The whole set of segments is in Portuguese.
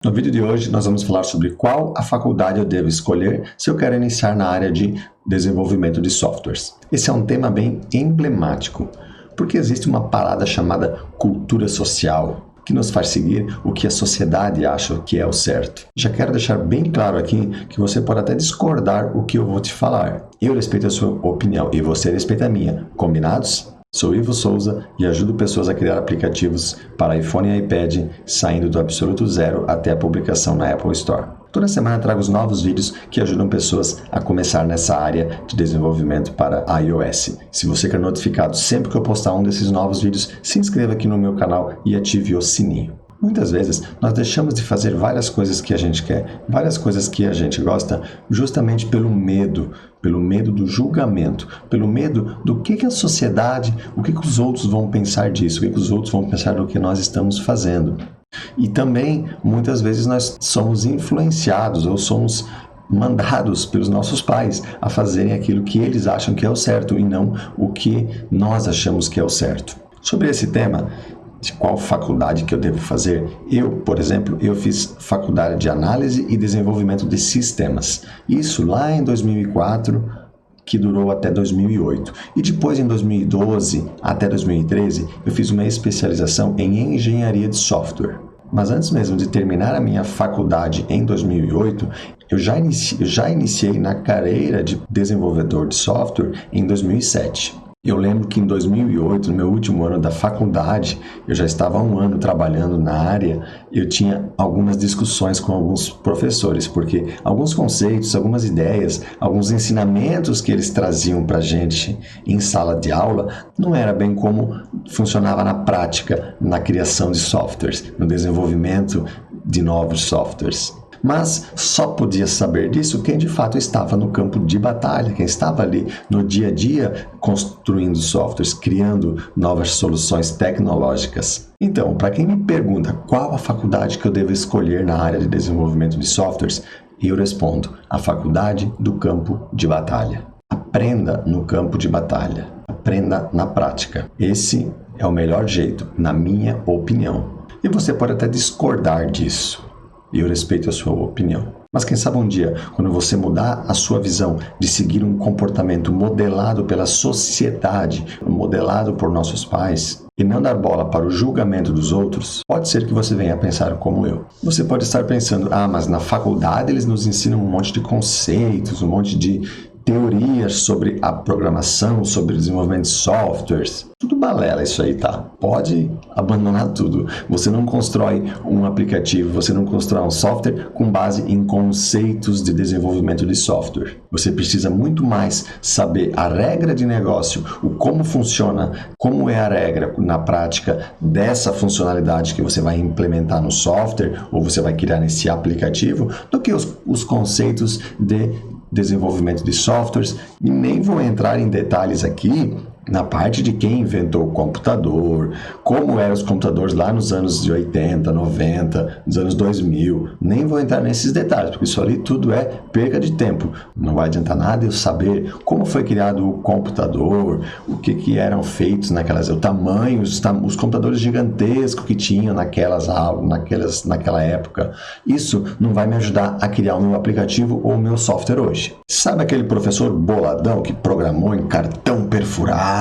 No vídeo de hoje, nós vamos falar sobre qual a faculdade eu devo escolher se eu quero iniciar na área de desenvolvimento de softwares. Esse é um tema bem emblemático, porque existe uma parada chamada cultura social, que nos faz seguir o que a sociedade acha que é o certo. Já quero deixar bem claro aqui que você pode até discordar o que eu vou te falar. Eu respeito a sua opinião e você respeita a minha. Combinados? Sou Ivo Souza e ajudo pessoas a criar aplicativos para iPhone e iPad, saindo do absoluto zero até a publicação na Apple Store. Toda semana trago os novos vídeos que ajudam pessoas a começar nessa área de desenvolvimento para iOS. Se você quer notificado sempre que eu postar um desses novos vídeos, se inscreva aqui no meu canal e ative o sininho. Muitas vezes, nós deixamos de fazer várias coisas que a gente quer, várias coisas que a gente gosta, justamente pelo medo do julgamento, pelo medo do que a sociedade, o que os outros vão pensar disso, o que os outros vão pensar do que nós estamos fazendo. E também, muitas vezes, nós somos influenciados ou somos mandados pelos nossos pais a fazerem aquilo que eles acham que é o certo e não o que nós achamos que é o certo. Sobre esse tema, de qual faculdade que eu devo fazer, por exemplo, eu fiz faculdade de análise e desenvolvimento de sistemas. Isso lá em 2004, que durou até 2008. E depois, em 2012 até 2013, eu fiz uma especialização em engenharia de software. Mas antes mesmo de terminar a minha faculdade em 2008, eu já iniciei na carreira de desenvolvedor de software em 2007. Eu lembro que em 2008, no meu último ano da faculdade, eu já estava há um ano trabalhando na área, eu tinha algumas discussões com alguns professores, porque alguns conceitos, algumas ideias, alguns ensinamentos que eles traziam para a gente em sala de aula, não era bem como funcionava na prática, na criação de softwares, no desenvolvimento de novos softwares. Mas só podia saber disso quem de fato estava no campo de batalha, quem estava ali no dia a dia construindo softwares, criando novas soluções tecnológicas. Então, para quem me pergunta qual a faculdade que eu devo escolher na área de desenvolvimento de softwares, eu respondo: a faculdade do campo de batalha. Aprenda no campo de batalha, aprenda na prática. Esse é o melhor jeito, na minha opinião. E você pode até discordar disso. E eu respeito a sua opinião. Mas quem sabe um dia, quando você mudar a sua visão de seguir um comportamento modelado pela sociedade, modelado por nossos pais, e não dar bola para o julgamento dos outros, pode ser que você venha a pensar como eu. Você pode estar pensando, mas na faculdade eles nos ensinam um monte de conceitos, um monte de teorias sobre a programação, sobre o desenvolvimento de softwares. Tudo balela isso aí, tá? Pode abandonar tudo. Você não constrói um aplicativo, você não constrói um software com base em conceitos de desenvolvimento de software. Você precisa muito mais saber a regra de negócio, o como funciona, como é a regra na prática dessa funcionalidade que você vai implementar no software ou você vai criar nesse aplicativo, do que os conceitos de desenvolvimento de softwares. E nem vou entrar em detalhes aqui na parte de quem inventou o computador, como eram os computadores lá nos anos de 80, 90, nos anos 2000. Nem vou entrar nesses detalhes, porque isso ali tudo é perca de tempo. Não vai adiantar nada eu saber como foi criado o computador, o que eram feitos naquelas, o tamanho, os computadores gigantescos que tinham naquela época. Isso não vai me ajudar a criar o meu aplicativo ou o meu software hoje. Sabe aquele professor boladão que programou em cartão perfurado,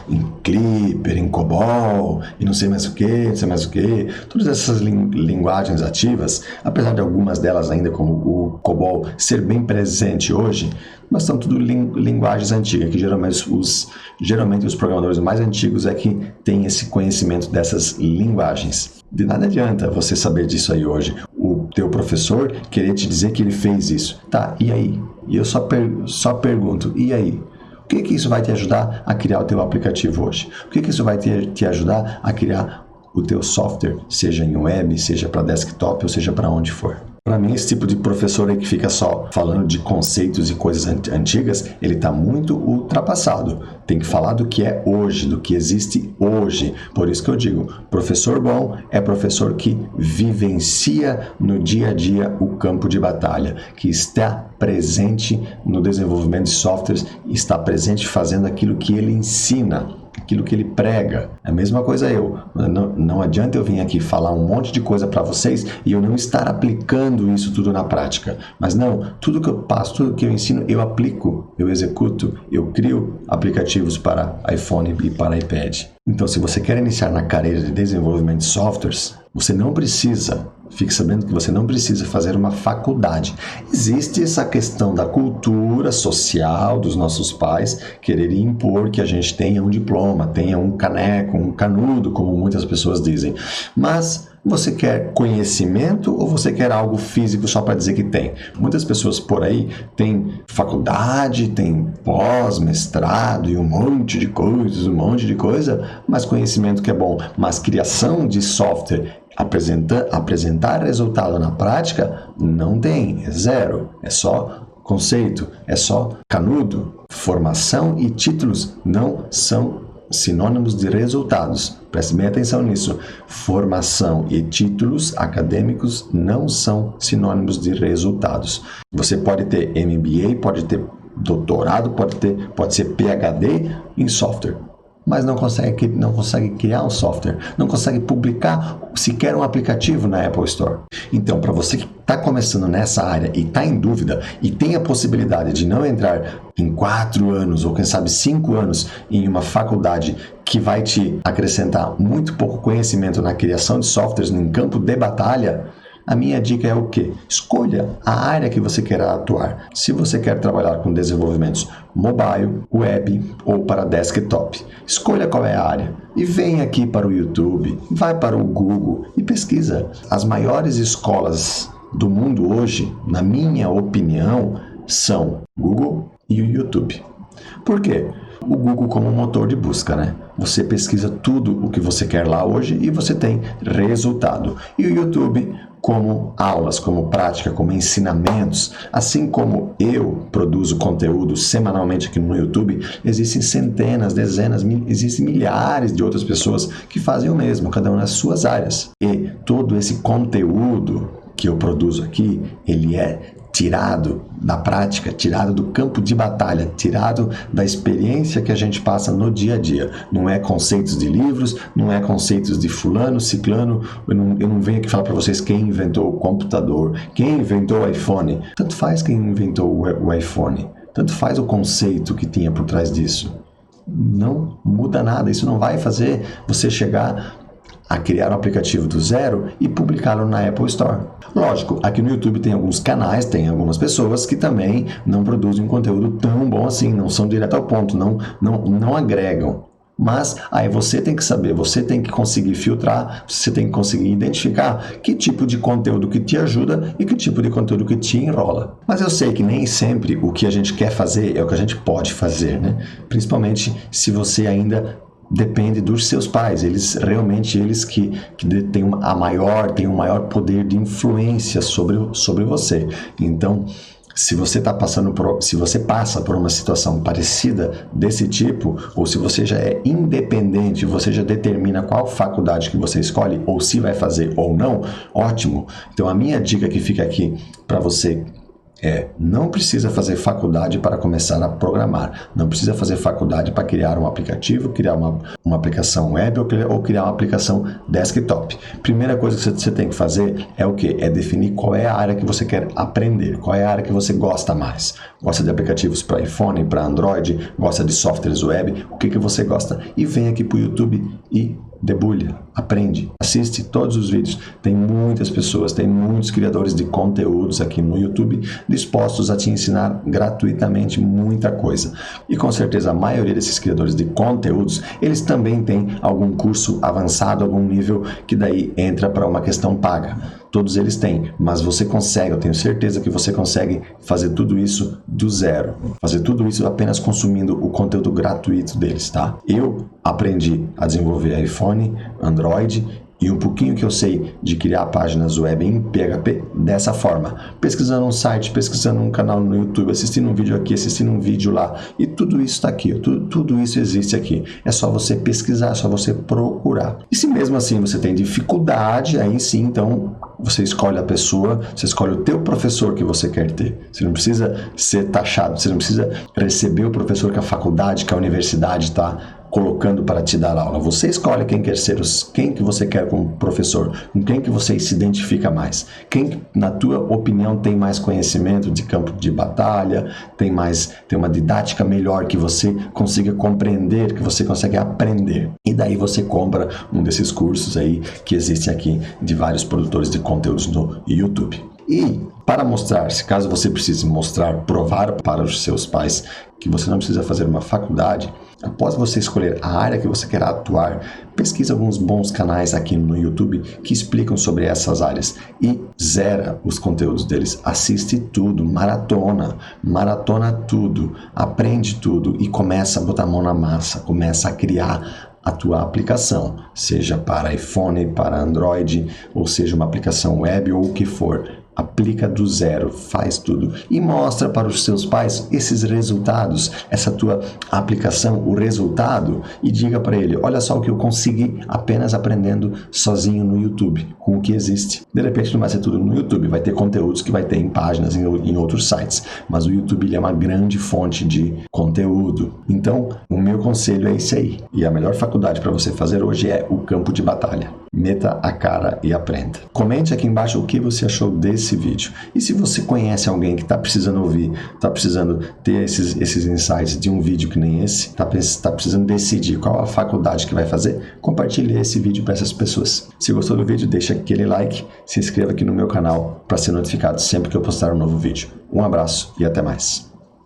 em Clipper, em COBOL, e não sei mais o que, todas essas linguagens ativas, apesar de algumas delas ainda, como o COBOL, ser bem presente hoje, mas são tudo linguagens antigas, que geralmente os programadores mais antigos é que têm esse conhecimento dessas linguagens. De nada adianta você saber disso aí hoje, o teu professor querer te dizer que ele fez isso. Tá, e aí? E eu só pergunto, e aí? O que isso vai te ajudar a criar o teu aplicativo hoje? O que isso vai te ajudar a criar o teu software, seja em web, seja para desktop ou seja para onde for? Para mim, esse tipo de professor aí que fica só falando de conceitos e coisas antigas, ele está muito ultrapassado. Tem que falar do que é hoje, do que existe hoje. Por isso que eu digo, professor bom é professor que vivencia no dia a dia o campo de batalha, que está presente no desenvolvimento de softwares, está presente fazendo aquilo que ele ensina, aquilo que ele prega. É a mesma coisa eu. Não adianta eu vir aqui falar um monte de coisa para vocês e eu não estar aplicando isso tudo na prática. Mas não, tudo que eu passo, tudo que eu ensino, eu aplico, eu executo, eu crio aplicativos para iPhone e para iPad. Então, se você quer iniciar na carreira de desenvolvimento de softwares, você não precisa, fique sabendo que você não precisa fazer uma faculdade. Existe essa questão da cultura social dos nossos pais quererem impor que a gente tenha um diploma, tenha um caneco, um canudo, como muitas pessoas dizem. Mas você quer conhecimento ou você quer algo físico só para dizer que tem? Muitas pessoas por aí têm faculdade, têm pós, mestrado e um monte de coisa, mas conhecimento que é bom, mas criação de software, apresentar resultado na prática, não tem, é zero, é só conceito, é só canudo. Formação e títulos não são sinônimos de resultados. Preste bem atenção nisso. Formação e títulos acadêmicos não são sinônimos de resultados. Você pode ter MBA, pode ter doutorado, pode ser PhD em software, mas não consegue criar um software, não consegue publicar sequer um aplicativo na Apple Store. Então, para você que está começando nessa área e está em dúvida e tem a possibilidade de não entrar em 4 anos ou quem sabe 5 anos em uma faculdade que vai te acrescentar muito pouco conhecimento na criação de softwares em campo de batalha, a minha dica é o quê? Escolha a área que você quer atuar. Se você quer trabalhar com desenvolvimentos mobile, web ou para desktop, escolha qual é a área e vem aqui para o YouTube, vai para o Google e pesquisa. As maiores escolas do mundo hoje, na minha opinião, são Google e o YouTube. Por quê? O Google como motor de busca, né? Você pesquisa tudo o que você quer lá hoje e você tem resultado. E o YouTube como aulas, como prática, como ensinamentos. Assim como eu produzo conteúdo semanalmente aqui no YouTube, existem centenas, dezenas, existem milhares de outras pessoas que fazem o mesmo, cada uma nas suas áreas. E todo esse conteúdo que eu produzo aqui, ele é tirado da prática, tirado do campo de batalha, tirado da experiência que a gente passa no dia a dia. Não é conceitos de livros, não é conceitos de fulano, ciclano. Eu não venho aqui falar para vocês quem inventou o computador, quem inventou o iPhone. Tanto faz quem inventou o iPhone. Tanto faz o conceito que tinha por trás disso. Não muda nada. Isso não vai fazer você chegar a criar um aplicativo do zero e publicá-lo na Apple Store. Lógico, aqui no YouTube tem alguns canais, tem algumas pessoas que também não produzem um conteúdo tão bom assim, não são direto ao ponto, não agregam. Mas aí você tem que saber, você tem que conseguir filtrar, você tem que conseguir identificar que tipo de conteúdo que te ajuda e que tipo de conteúdo que te enrola. Mas eu sei que nem sempre o que a gente quer fazer é o que a gente pode fazer, né? Principalmente se você ainda depende dos seus pais, eles que têm um maior poder de influência sobre você. Então, se você passa por uma situação parecida desse tipo, ou se você já é independente, você já determina qual faculdade que você escolhe, ou se vai fazer ou não, ótimo. Então, a minha dica que fica aqui para você não precisa fazer faculdade para começar a programar. Não precisa fazer faculdade para criar um aplicativo, criar uma aplicação web ou criar uma aplicação desktop. Primeira coisa que você tem que fazer é o quê? É definir qual é a área que você quer aprender, qual é a área que você gosta mais. Gosta de aplicativos para iPhone, para Android, gosta de softwares web, o que você gosta? E vem aqui para o YouTube e debulha, aprende, assiste todos os vídeos. Tem muitas pessoas, tem muitos criadores de conteúdos aqui no YouTube dispostos a te ensinar gratuitamente muita coisa. E com certeza a maioria desses criadores de conteúdos, eles também têm algum curso avançado, algum nível que daí entra para uma questão paga. Todos eles têm, mas você consegue, eu tenho certeza que você consegue fazer tudo isso do zero. Fazer tudo isso apenas consumindo o conteúdo gratuito deles, tá? Eu aprendi a desenvolver iPhone, Android e um pouquinho que eu sei de criar páginas web em PHP dessa forma. Pesquisando um site, pesquisando um canal no YouTube, assistindo um vídeo aqui, assistindo um vídeo lá. E tudo isso está aqui, tudo isso existe aqui. É só você pesquisar, é só você procurar. E se mesmo assim você tem dificuldade, aí sim, então você escolhe a pessoa, você escolhe o teu professor que você quer ter. Você não precisa ser taxado, você não precisa receber o professor que a faculdade, que a universidade está colocando para te dar aula. Você escolhe quem que você quer como professor, com quem que você se identifica mais, quem, na tua opinião, tem mais conhecimento de campo de batalha, tem uma didática melhor que você consiga compreender, que você consegue aprender. E daí você compra um desses cursos aí que existem aqui de vários produtores de conteúdos no YouTube. E para mostrar, se caso você precise provar para os seus pais que você não precisa fazer uma faculdade, após você escolher a área que você quer atuar, pesquisa alguns bons canais aqui no YouTube que explicam sobre essas áreas e zera os conteúdos deles. Assiste tudo, maratona tudo, aprende tudo e começa a botar a mão na massa, começa a criar a tua aplicação, seja para iPhone, para Android, ou seja uma aplicação web ou o que for. Aplica do zero, faz tudo e mostra para os seus pais esses resultados, essa tua aplicação, o resultado, e diga para ele, olha só o que eu consegui apenas aprendendo sozinho no YouTube, com o que existe. De repente não vai ser tudo no YouTube, vai ter conteúdos que vai ter em páginas, em outros sites, mas o YouTube ele é uma grande fonte de conteúdo. Então, o meu conselho é esse aí. E a melhor faculdade para você fazer hoje é o campo de batalha. Meta a cara e aprenda. Comente aqui embaixo o que você achou desse vídeo. E se você conhece alguém que está precisando ouvir, está precisando ter esses insights de um vídeo que nem esse, está precisando decidir qual a faculdade que vai fazer, compartilhe esse vídeo para essas pessoas. Se gostou do vídeo, deixa aquele like, se inscreva aqui no meu canal para ser notificado sempre que eu postar um novo vídeo. Um abraço e até mais.